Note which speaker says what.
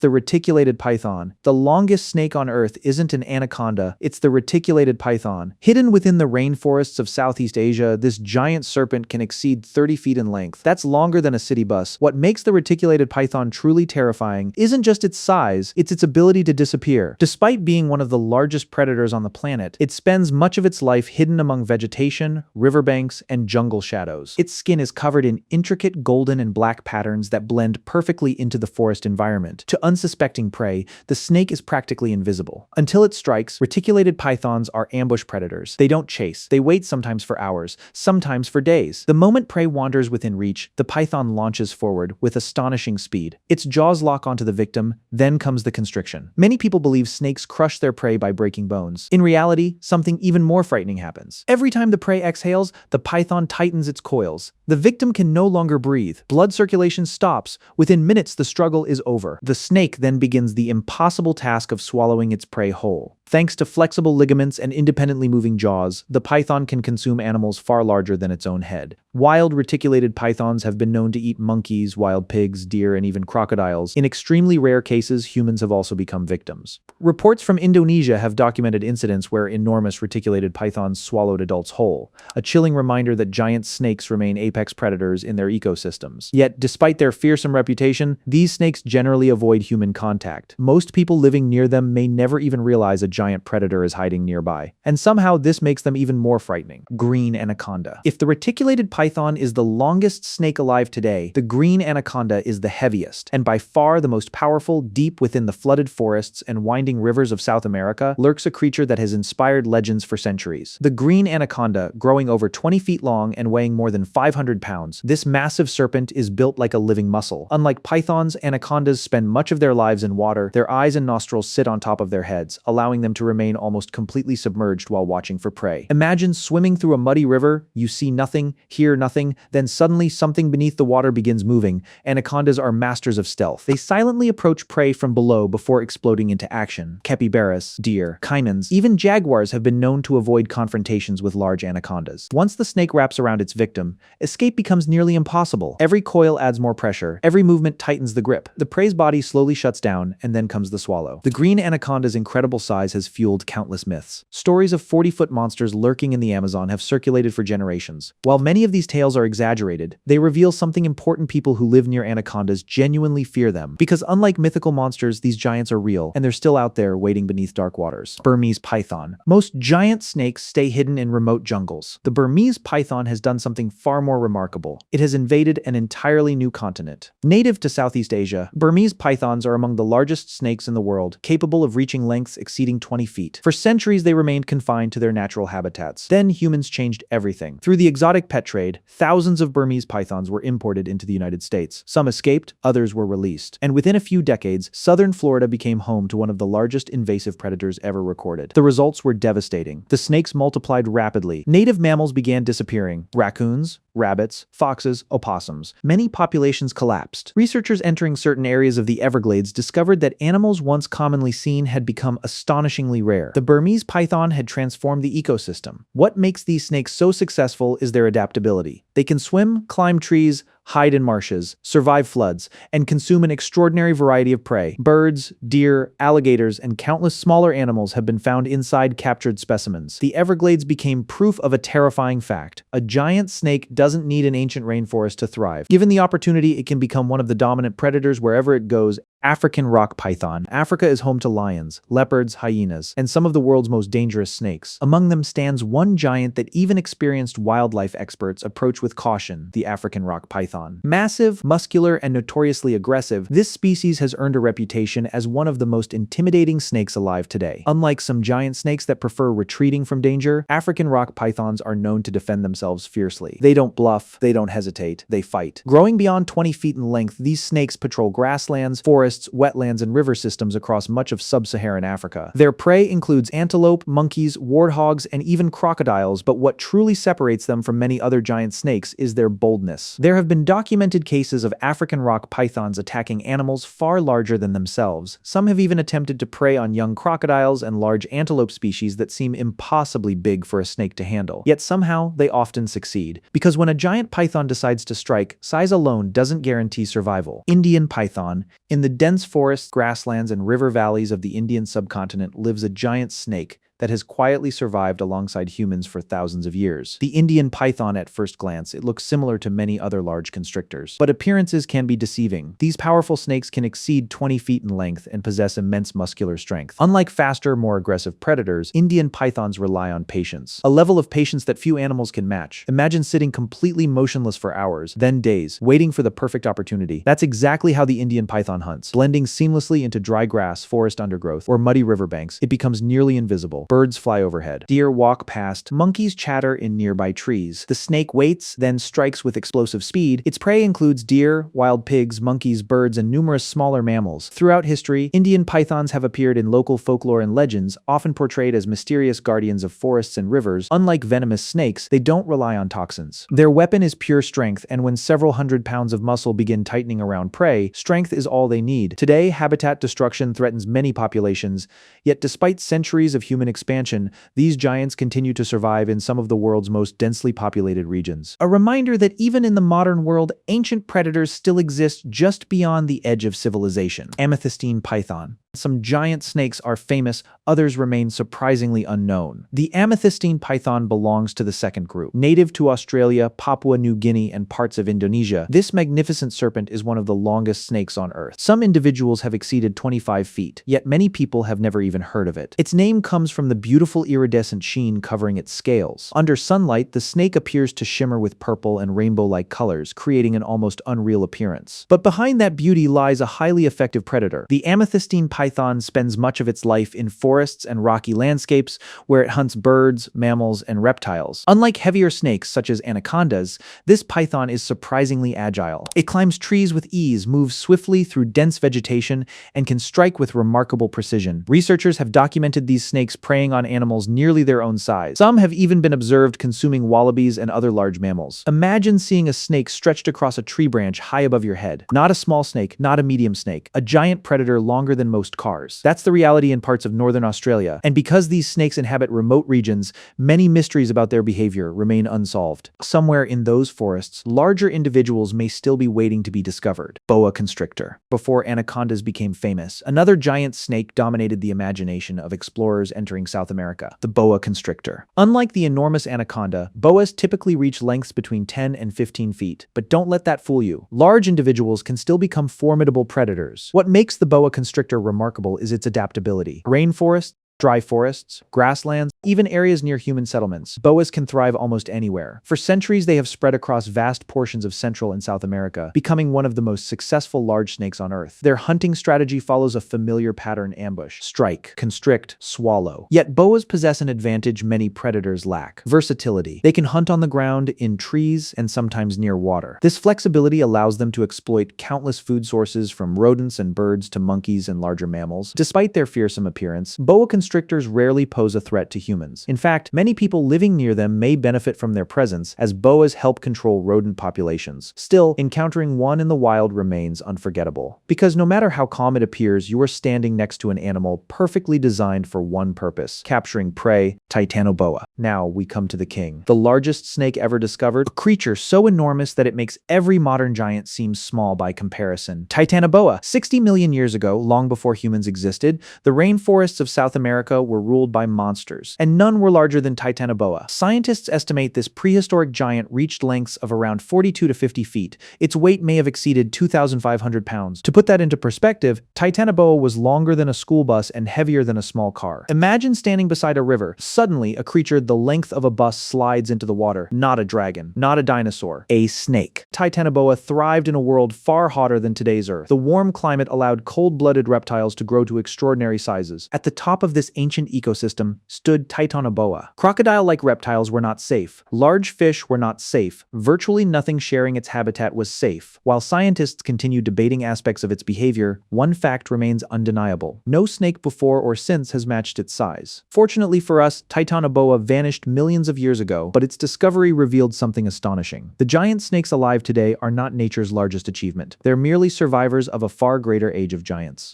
Speaker 1: The reticulated python. The longest snake on Earth isn't an anaconda, it's the reticulated python. Hidden within the rainforests of Southeast Asia, this giant serpent can exceed 30 feet in length. That's longer than a city bus. What makes the reticulated python truly terrifying isn't just its size, it's its ability to disappear. Despite being one of the largest predators on the planet, it spends much of its life hidden among vegetation, riverbanks, and jungle shadows. Its skin is covered in intricate golden and black patterns that blend perfectly into the forest environment. To unsuspecting prey, the snake is practically invisible. Until it strikes, reticulated pythons are ambush predators. They don't chase. They wait sometimes for hours, sometimes for days. The moment prey wanders within reach, the python launches forward with astonishing speed. Its jaws lock onto the victim, then comes the constriction. Many people believe snakes crush their prey by breaking bones. In reality, something even more frightening happens. Every time the prey exhales, the python tightens its coils. The victim can no longer breathe. Blood circulation stops. Within minutes, the struggle is over. The snake then begins the impossible task of swallowing its prey whole. Thanks to flexible ligaments and independently moving jaws, the python can consume animals far larger than its own head. Wild reticulated pythons have been known to eat monkeys, wild pigs, deer, and even crocodiles. In extremely rare cases, humans have also become victims. Reports from Indonesia have documented incidents where enormous reticulated pythons swallowed adults whole, a chilling reminder that giant snakes remain apex predators in their ecosystems. Yet, despite their fearsome reputation, these snakes generally avoid human contact. Most people living near them may never even realize a giant predator is hiding nearby. And somehow this makes them even more frightening. Green anaconda. If the reticulated python is the longest snake alive today, the green anaconda is the heaviest, and by far the most powerful. Deep within the flooded forests and winding rivers of South America lurks a creature that has inspired legends for centuries. The green anaconda, growing over 20 feet long and weighing more than 500 pounds, this massive serpent is built like a living muscle. Unlike pythons, anacondas spend much of their lives in water. Their eyes and nostrils sit on top of their heads, allowing them to remain almost completely submerged while watching for prey. Imagine swimming through a muddy river, you see nothing, hear nothing, then suddenly something beneath the water begins moving. Anacondas are masters of stealth. They silently approach prey from below before exploding into action. Capybaras, deer, caimans, even jaguars have been known to avoid confrontations with large anacondas. Once the snake wraps around its victim, escape becomes nearly impossible. Every coil adds more pressure, every movement tightens the grip. The prey's body slowly shuts down, and then comes the swallow. The green anaconda's incredible size has fueled countless myths. Stories of 40-foot monsters lurking in the Amazon have circulated for generations. While many of these tales are exaggerated, they reveal something important. People who live near anacondas genuinely fear them. Because unlike mythical monsters, these giants are real, and they're still out there waiting beneath dark waters. Burmese python. Most giant snakes stay hidden in remote jungles. The Burmese python has done something far more remarkable. It has invaded an entirely new continent. Native to Southeast Asia, Burmese pythons are among the largest snakes in the world, capable of reaching lengths exceeding 20 feet. For centuries, they remained confined to their natural habitats. Then humans changed everything. Through the exotic pet trade, thousands of Burmese pythons were imported into the United States. Some escaped, others were released. And within a few decades, southern Florida became home to one of the largest invasive predators ever recorded. The results were devastating. The snakes multiplied rapidly. Native mammals began disappearing. Raccoons, rabbits, foxes, opossums. Many populations collapsed. Researchers entering certain areas of the Everglades discovered that animals once commonly seen had become astonishingly rare. The Burmese python had transformed the ecosystem. What makes these snakes so successful is their adaptability. They can swim, climb trees, hide in marshes, survive floods, and consume an extraordinary variety of prey. Birds, deer, alligators, and countless smaller animals have been found inside captured specimens. The Everglades became proof of a terrifying fact. A giant snake doesn't need an ancient rainforest to thrive. Given the opportunity, it can become one of the dominant predators wherever it goes. African rock python. Africa is home to lions, leopards, hyenas, and some of the world's most dangerous snakes. Among them stands one giant that even experienced wildlife experts approach with caution: the African rock python. Massive, muscular, and notoriously aggressive, this species has earned a reputation as one of the most intimidating snakes alive today. Unlike some giant snakes that prefer retreating from danger, African rock pythons are known to defend themselves fiercely. They don't bluff, they don't hesitate, they fight. Growing beyond 20 feet in length, these snakes patrol grasslands, forests, wetlands, and river systems across much of sub-Saharan Africa. Their prey includes antelope, monkeys, warthogs, and even crocodiles, but what truly separates them from many other giant snakes is their boldness. There have been documented cases of African rock pythons attacking animals far larger than themselves. Some have even attempted to prey on young crocodiles and large antelope species that seem impossibly big for a snake to handle. Yet somehow, they often succeed. Because when a giant python decides to strike, size alone doesn't guarantee survival. Indian python. In the dense forests, grasslands, and river valleys of the Indian subcontinent lives a giant snake that has quietly survived alongside humans for thousands of years. The Indian python, at first glance, it looks similar to many other large constrictors. But appearances can be deceiving. These powerful snakes can exceed 20 feet in length and possess immense muscular strength. Unlike faster, more aggressive predators, Indian pythons rely on patience, a level of patience that few animals can match. Imagine sitting completely motionless for hours, then days, waiting for the perfect opportunity. That's exactly how the Indian python hunts. Blending seamlessly into dry grass, forest undergrowth, or muddy riverbanks, it becomes nearly invisible. Birds fly overhead. Deer walk past. Monkeys chatter in nearby trees. The snake waits, then strikes with explosive speed. Its prey includes deer, wild pigs, monkeys, birds, and numerous smaller mammals. Throughout history, Indian pythons have appeared in local folklore and legends, often portrayed as mysterious guardians of forests and rivers. Unlike venomous snakes, they don't rely on toxins. Their weapon is pure strength, and when several hundred pounds of muscle begin tightening around prey, strength is all they need. Today, habitat destruction threatens many populations, yet despite centuries of human expansion, these giants continue to survive in some of the world's most densely populated regions. A reminder that even in the modern world, ancient predators still exist just beyond the edge of civilization. Amethystine python. Some giant snakes are famous, others remain surprisingly unknown. The amethystine python belongs to the second group. Native to Australia, Papua New Guinea, and parts of Indonesia, this magnificent serpent is one of the longest snakes on Earth. Some individuals have exceeded 25 feet, yet many people have never even heard of it. Its name comes from the beautiful iridescent sheen covering its scales. Under sunlight, the snake appears to shimmer with purple and rainbow-like colors, creating an almost unreal appearance. But behind that beauty lies a highly effective predator. The amethystine python spends much of its life in forests and rocky landscapes where it hunts birds, mammals, and reptiles. Unlike heavier snakes such as anacondas, this python is surprisingly agile. It climbs trees with ease, moves swiftly through dense vegetation, and can strike with remarkable precision. Researchers have documented these snakes preying on animals nearly their own size. Some have even been observed consuming wallabies and other large mammals. Imagine seeing a snake stretched across a tree branch high above your head. Not a small snake, not a medium snake, a giant predator longer than most cars. That's the reality in parts of northern Australia, and because these snakes inhabit remote regions, many mysteries about their behavior remain unsolved. Somewhere in those forests, larger individuals may still be waiting to be discovered. Boa constrictor. Before anacondas became famous, another giant snake dominated the imagination of explorers entering South America, the boa constrictor. Unlike the enormous anaconda, boas typically reach lengths between 10 and 15 feet, but don't let that fool you. Large individuals can still become formidable predators. What makes the boa constrictor remarkable is its adaptability. Rainforests, dry forests, grasslands, even areas near human settlements, boas can thrive almost anywhere. For centuries, they have spread across vast portions of Central and South America, becoming one of the most successful large snakes on Earth. Their hunting strategy follows a familiar pattern: ambush, strike, constrict, swallow. Yet boas possess an advantage many predators lack: versatility. They can hunt on the ground, in trees, and sometimes near water. This flexibility allows them to exploit countless food sources, from rodents and birds to monkeys and larger mammals. Despite their fearsome appearance, boa constrictors rarely pose a threat to humans. In fact, many people living near them may benefit from their presence, as boas help control rodent populations. Still, encountering one in the wild remains unforgettable. Because no matter how calm it appears, you are standing next to an animal perfectly designed for one purpose: capturing prey. Titanoboa. Now we come to the king. The largest snake ever discovered, a creature so enormous that it makes every modern giant seem small by comparison. Titanoboa. 60 million years ago, long before humans existed, the rainforests of South America were ruled by monsters, and none were larger than Titanoboa. Scientists estimate this prehistoric giant reached lengths of around 42 to 50 feet. Its weight may have exceeded 2,500 pounds. To put that into perspective, Titanoboa was longer than a school bus and heavier than a small car. Imagine standing beside a river. Suddenly, a creature the length of a bus slides into the water. Not a dragon, not a dinosaur, a snake. Titanoboa thrived in a world far hotter than today's Earth. The warm climate allowed cold-blooded reptiles to grow to extraordinary sizes. At the top of this ancient ecosystem stood Titanoboa. Crocodile-like reptiles were not safe. Large fish were not safe. Virtually nothing sharing its habitat was safe. While scientists continue debating aspects of its behavior, one fact remains undeniable. No snake before or since has matched its size. Fortunately for us, Titanoboa vanished millions of years ago, but its discovery revealed something astonishing. The giant snakes alive today are not nature's largest achievement. They're merely survivors of a far greater age of giants.